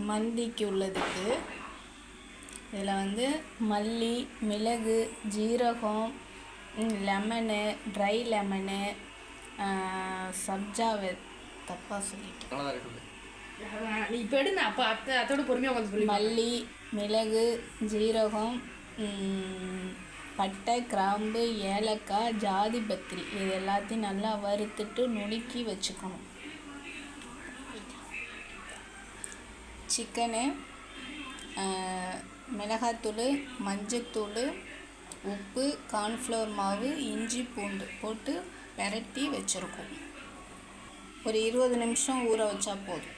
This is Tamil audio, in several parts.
மந்திக்கு உள்ளதுக்கு இதில் வந்து மல்லி, மிளகு, ஜீரகம், லெமனு, ட்ரை லெமனு, சப்ஜாவை தப்பாக சொல்லிட்டேன். மல்லி, மிளகு, ஜீரகம், பட்டை, கிராம்பு, ஏலக்காய், ஜாதி பத்திரி இது எல்லாத்தையும் நல்லா வறுத்துட்டு நுணுக்கி வச்சுக்கணும். சிக்கனு, மிளகாத்தூள், மஞ்சத்தூள், உப்பு, கார்ன்ஃப்ளவர் மாவு, இஞ்சி பூண்டு போட்டு பெரட்டி வச்சுருக்கோம். ஒரு 20 நிமிஷம் ஊற வச்சா போதும்.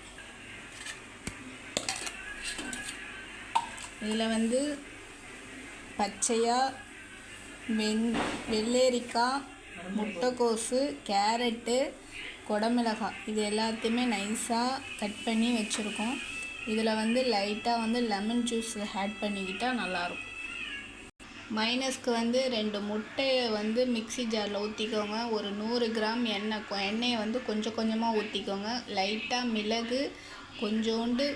இதில் வந்து பச்சையாக வெள்ளரிக்காய், முட்டைக்கோசு, கேரட்டு, குடமிளகாய் இது எல்லாத்தையுமே நைஸாக கட் பண்ணி வச்சுருக்கோம். இதில் வந்து லைட்டாக வந்து லெமன் ஜூஸ் ஆட் பண்ணிக்கிட்டால் நல்லாயிருக்கும். மைனஸ்க்கு வந்து 2 முட்டையை வந்து மிக்ஸி ஜாரில் ஊற்றிக்கோங்க. ஒரு 100 கிராம் எண்ணெயை வந்து கொஞ்சம் கொஞ்சமாக ஊற்றிக்கோங்க. லைட்டாக மிளகு, கொஞ்சோண்டு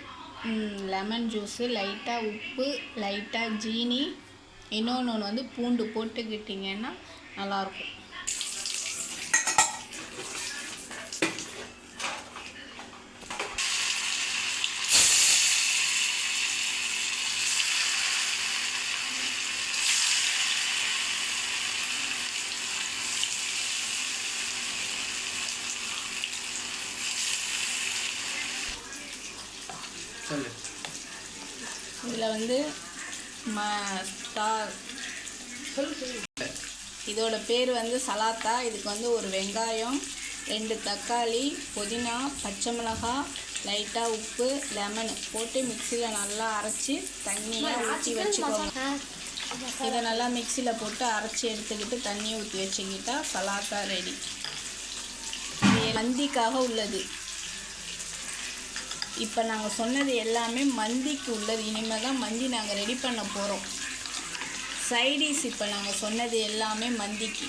லெமன் ஜூஸு, லைட்டாக உப்பு, லைட்டாக ஜீனி, இன்னொன்று வந்து பூண்டு போட்டுக்கிட்டிங்கன்னா நல்லாயிருக்கும். இதில் வந்து இதோட பேர் வந்து சலாத்தா. இதுக்கு வந்து ஒரு வெங்காயம், 2 தக்காளி, புதினா, பச்சை மிளகாய், லைட்டாக உப்பு, லெமனு போட்டு மிக்சியில் நல்லா அரைச்சி தண்ணியாக ஊற்றி வச்சுக்கோங்க. இதை நல்லா மிக்சியில் போட்டு அரைச்சி எடுத்துக்கிட்டு தண்ணியை ஊற்றி வச்சுக்கிட்டா சலாத்தா ரெடி. இது மந்திக்காக உள்ளது. இப்போ நாங்கள் சொன்னது எல்லாமே மந்திக்கு உள்ளது. இனிமேல் தான் மந்தி நாங்கள் ரெடி பண்ண போகிறோம். சைடிஷ் இப்போ நாங்கள் சொன்னது எல்லாமே மந்திக்கு.